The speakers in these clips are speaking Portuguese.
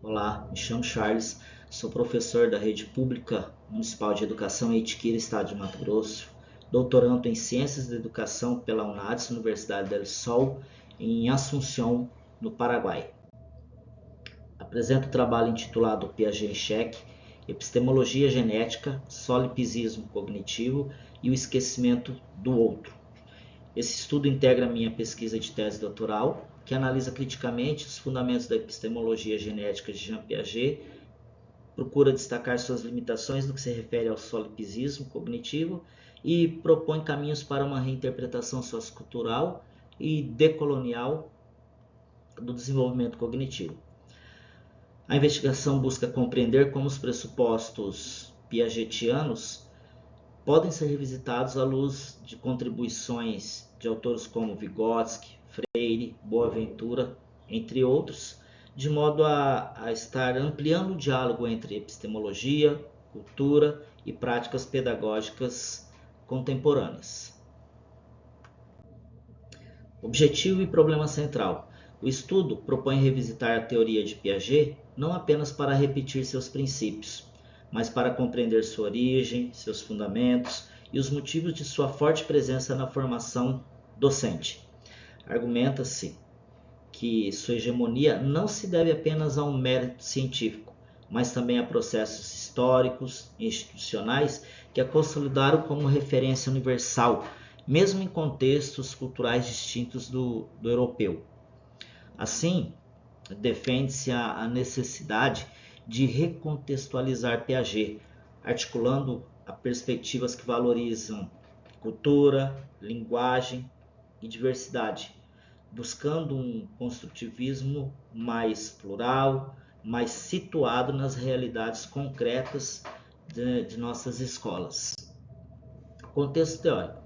Olá, me chamo Charles, sou professor da Rede Pública Municipal de Educação em Itiquira, Estado de Mato Grosso, doutorando em Ciências da Educação pela UNADES, Universidade del Sol, em Assunção, no Paraguai. Apresento o trabalho intitulado Piaget em Xeque, Epistemologia Genética, Solipsismo Cognitivo e o Esquecimento do Outro. Esse estudo integra minha pesquisa de tese doutoral, que analisa criticamente os fundamentos da epistemologia genética de Jean Piaget, procura destacar suas limitações no que se refere ao solipsismo cognitivo e propõe caminhos para uma reinterpretação sociocultural e decolonial do desenvolvimento cognitivo. A investigação busca compreender como os pressupostos piagetianos podem ser revisitados à luz de contribuições de autores como Vygotsky, Freire, Boaventura, entre outros, de modo a estar ampliando o diálogo entre epistemologia, cultura e práticas pedagógicas contemporâneas. Objetivo e problema central. O estudo propõe revisitar a teoria de Piaget não apenas para repetir seus princípios, mas para compreender sua origem, seus fundamentos e os motivos de sua forte presença na formação docente. Argumenta-se que sua hegemonia não se deve apenas a um mérito científico, mas também a processos históricos e institucionais que a consolidaram como referência universal, mesmo em contextos culturais distintos do europeu. Assim, defende-se a necessidade de recontextualizar Piaget, articulando a perspectivas que valorizam cultura, linguagem e diversidade, buscando um construtivismo mais plural, mais situado nas realidades concretas de nossas escolas. Contexto teórico.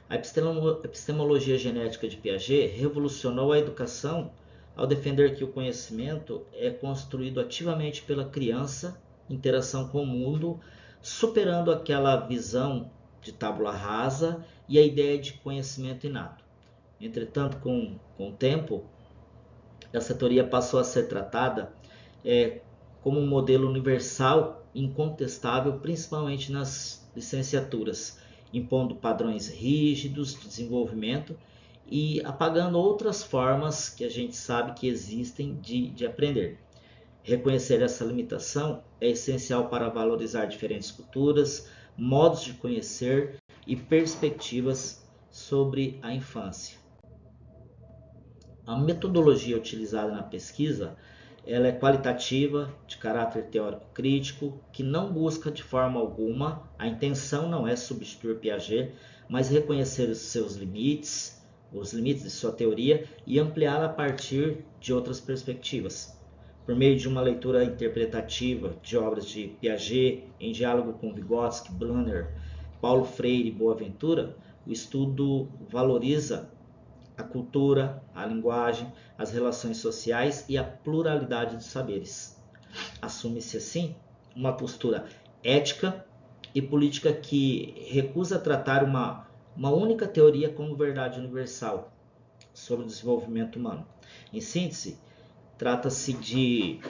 A epistemologia genética de Piaget revolucionou a educação ao defender que o conhecimento é construído ativamente pela criança, interação com o mundo, superando aquela visão de tábula rasa e a ideia de conhecimento inato. Entretanto, com o tempo, essa teoria passou a ser tratada como um modelo universal, incontestável, principalmente nas licenciaturas, impondo padrões rígidos de desenvolvimento e apagando outras formas que a gente sabe que existem de aprender. Reconhecer essa limitação é essencial para valorizar diferentes culturas, modos de conhecer e perspectivas sobre a infância. A metodologia utilizada na pesquisa ela é qualitativa, de caráter teórico crítico, que não busca de forma alguma, a intenção não é substituir Piaget, mas reconhecer os seus limites, os limites de sua teoria e ampliá-la a partir de outras perspectivas. Por meio de uma leitura interpretativa de obras de Piaget, em diálogo com Vygotsky, Brunner, Paulo Freire e Boaventura, o estudo valoriza a cultura, a linguagem, as relações sociais e a pluralidade dos saberes. Assume-se assim uma postura ética e política que recusa tratar uma única teoria como verdade universal sobre o desenvolvimento humano. Em síntese, trata-se de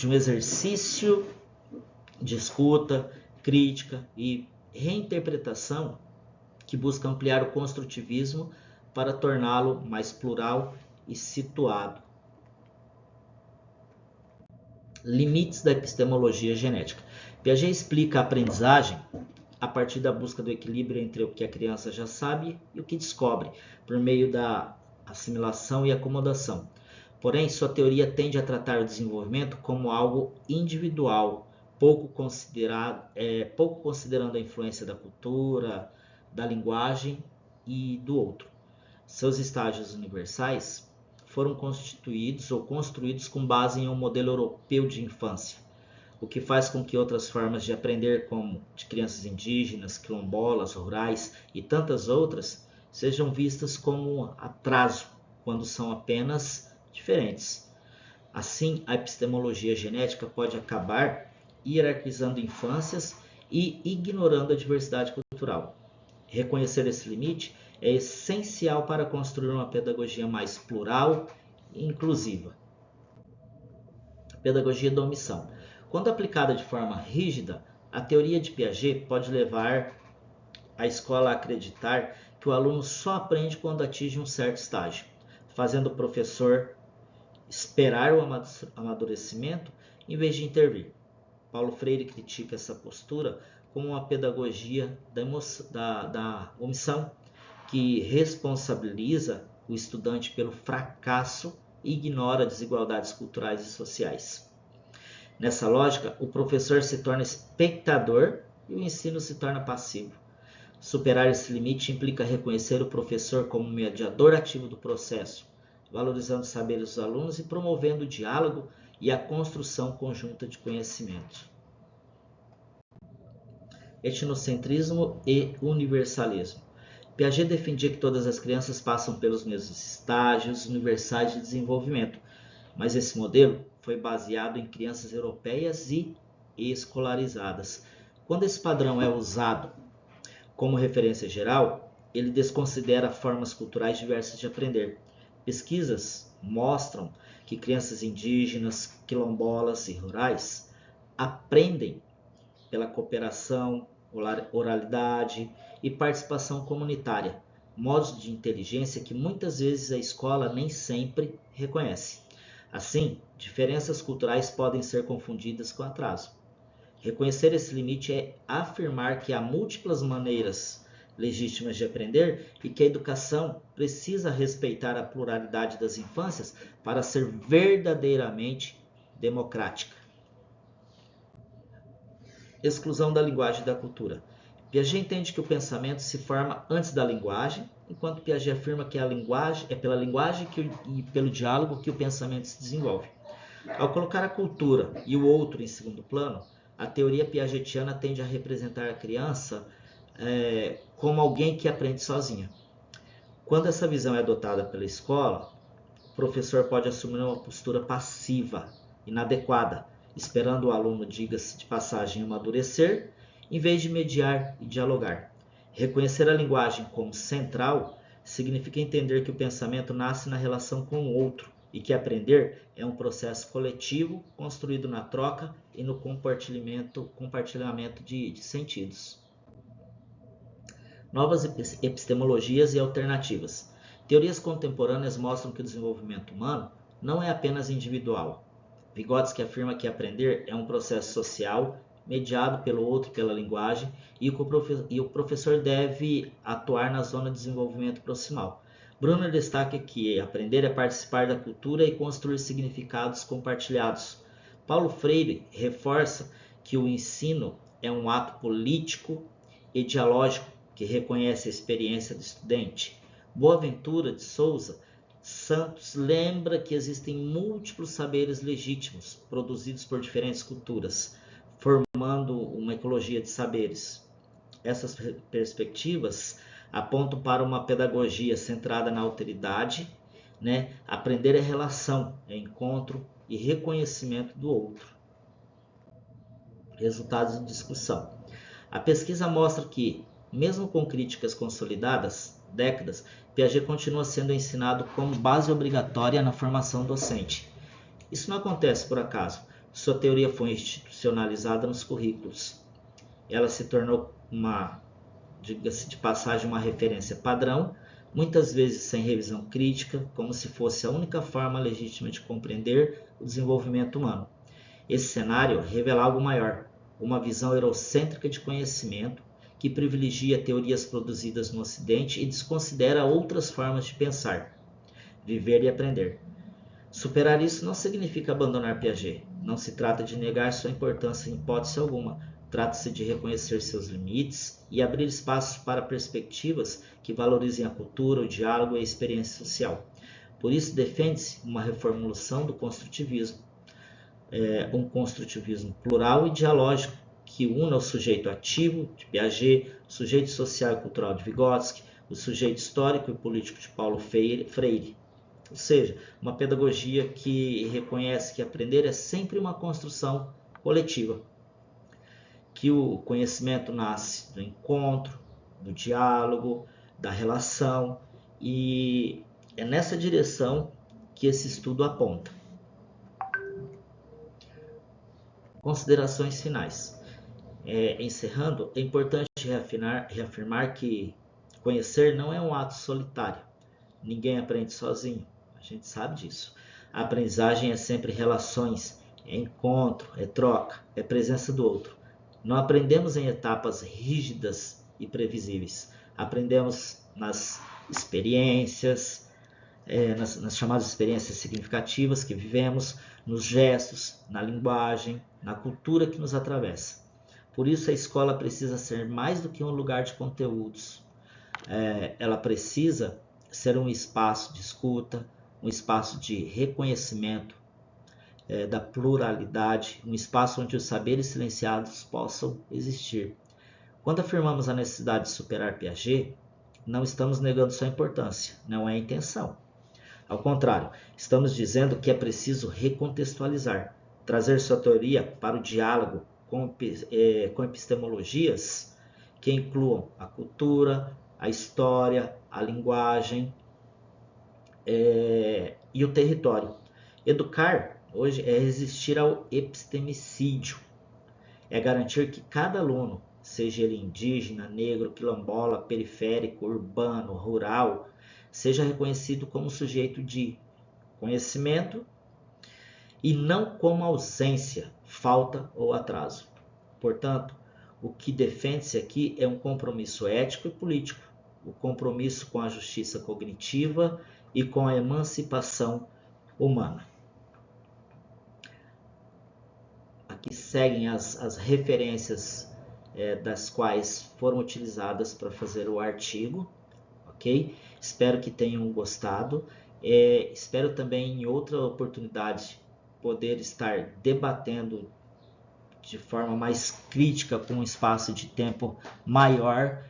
um exercício de escuta, crítica e reinterpretação que busca ampliar o construtivismo para torná-lo mais plural e situado. Limites da epistemologia genética. Piaget explica a aprendizagem a partir da busca do equilíbrio entre o que a criança já sabe e o que descobre, por meio da assimilação e acomodação. Porém, sua teoria tende a tratar o desenvolvimento como algo individual, pouco considerando a influência da cultura, da linguagem e do outro. Seus estágios universais foram constituídos ou construídos com base em um modelo europeu de infância, o que faz com que outras formas de aprender, como de crianças indígenas, quilombolas, rurais e tantas outras, sejam vistas como atraso, quando são apenas diferentes. Assim, a epistemologia genética pode acabar hierarquizando infâncias e ignorando a diversidade cultural. Reconhecer esse limite é essencial para construir uma pedagogia mais plural e inclusiva. Pedagogia da omissão. Quando aplicada de forma rígida, a teoria de Piaget pode levar a escola a acreditar que o aluno só aprende quando atinge um certo estágio, fazendo o professor esperar o amadurecimento em vez de intervir. Paulo Freire critica essa postura como uma pedagogia da omissão, que responsabiliza o estudante pelo fracasso e ignora desigualdades culturais e sociais. Nessa lógica, o professor se torna espectador e o ensino se torna passivo. Superar esse limite implica reconhecer o professor como mediador ativo do processo, valorizando os saberes dos alunos e promovendo o diálogo e a construção conjunta de conhecimento. Etnocentrismo e universalismo. Piaget defendia que todas as crianças passam pelos mesmos estágios universais de desenvolvimento, mas esse modelo foi baseado em crianças europeias e escolarizadas. Quando esse padrão é usado como referência geral, ele desconsidera formas culturais diversas de aprender. Pesquisas mostram que crianças indígenas, quilombolas e rurais aprendem pela cooperação, oralidade e participação comunitária, modos de inteligência que muitas vezes a escola nem sempre reconhece. Assim, diferenças culturais podem ser confundidas com atraso. Reconhecer esse limite é afirmar que há múltiplas maneiras legítimas de aprender e que a educação precisa respeitar a pluralidade das infâncias para ser verdadeiramente democrática. Exclusão da linguagem e da cultura. Piaget entende que o pensamento se forma antes da linguagem, enquanto Piaget afirma que é pela linguagem e pelo diálogo que o pensamento se desenvolve. Ao colocar a cultura e o outro em segundo plano, a teoria piagetiana tende a representar a criança como alguém que aprende sozinha. Quando essa visão é adotada pela escola, o professor pode assumir uma postura passiva, inadequada, esperando o aluno, diga-se de passagem, amadurecer, em vez de mediar e dialogar. Reconhecer a linguagem como central significa entender que o pensamento nasce na relação com o outro e que aprender é um processo coletivo construído na troca e no compartilhamento de sentidos. Novas epistemologias e alternativas. Teorias contemporâneas mostram que o desenvolvimento humano não é apenas individual. Vygotsky afirma que aprender é um processo social, mediado pelo outro e pela linguagem, e o professor deve atuar na zona de desenvolvimento proximal. Brunner destaca que aprender é participar da cultura e construir significados compartilhados. Paulo Freire reforça que o ensino é um ato político e dialógico que reconhece a experiência do estudante. Boaventura de Souza Santos lembra que existem múltiplos saberes legítimos produzidos por diferentes culturas, formando uma ecologia de saberes. Essas perspectivas apontam para uma pedagogia centrada na alteridade, Aprender é relação, é encontro e reconhecimento do outro. Resultados de discussão. A pesquisa mostra que, mesmo com críticas consolidadas, décadas, Piaget continua sendo ensinado como base obrigatória na formação docente. Isso não acontece por acaso. Sua teoria foi institucionalizada nos currículos. Ela se tornou diga-se de passagem, uma referência padrão, muitas vezes sem revisão crítica, como se fosse a única forma legítima de compreender o desenvolvimento humano. Esse cenário revela algo maior, uma visão eurocêntrica de conhecimento que privilegia teorias produzidas no Ocidente e desconsidera outras formas de pensar, viver e aprender. Superar isso não significa abandonar Piaget. Não se trata de negar sua importância em hipótese alguma. Trata-se de reconhecer seus limites e abrir espaços para perspectivas que valorizem a cultura, o diálogo e a experiência social. Por isso, defende-se uma reformulação do construtivismo, um construtivismo plural e dialógico que una o sujeito ativo de Piaget, o sujeito social e cultural de Vygotsky, o sujeito histórico e político de Paulo Freire. Ou seja, uma pedagogia que reconhece que aprender é sempre uma construção coletiva, que o conhecimento nasce do encontro, do diálogo, da relação, e é nessa direção que esse estudo aponta. Considerações finais. Encerrando, é importante reafirmar que conhecer não é um ato solitário. Ninguém aprende sozinho, a gente sabe disso. A aprendizagem é sempre relações, é encontro, é troca, é presença do outro. Não aprendemos em etapas rígidas e previsíveis. Aprendemos nas experiências, nas chamadas experiências significativas que vivemos, nos gestos, na linguagem, na cultura que nos atravessa. Por isso a escola precisa ser mais do que um lugar de conteúdos. Ela precisa ser um espaço de escuta, um espaço de reconhecimento da pluralidade, um espaço onde os saberes silenciados possam existir. Quando afirmamos a necessidade de superar Piaget, não estamos negando sua importância, não é a intenção. Ao contrário, estamos dizendo que é preciso recontextualizar, trazer sua teoria para o diálogo com epistemologias que incluam a cultura, a história, a linguagem e o território. Educar hoje é resistir ao epistemicídio, é garantir que cada aluno, seja ele indígena, negro, quilombola, periférico, urbano, rural, seja reconhecido como sujeito de conhecimento e não como ausência, falta ou atraso. Portanto, o que defende-se aqui é um compromisso ético e político, o compromisso com a justiça cognitiva e com a emancipação humana. Aqui seguem as referências das quais foram utilizadas para fazer o artigo, ok? Espero que tenham gostado. Espero também em outra oportunidade poder estar debatendo de forma mais crítica, com um espaço de tempo maior,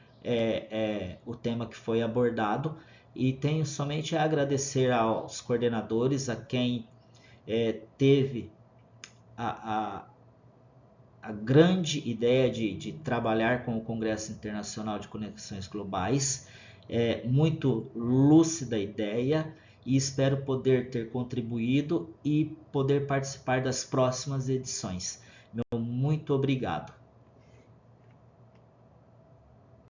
o tema que foi abordado. E tenho somente a agradecer aos coordenadores, a quem teve a grande ideia de trabalhar com o Congresso Internacional de Conexões Globais. Muito lúcida a ideia e espero poder ter contribuído e poder participar das próximas edições. Meu muito obrigado.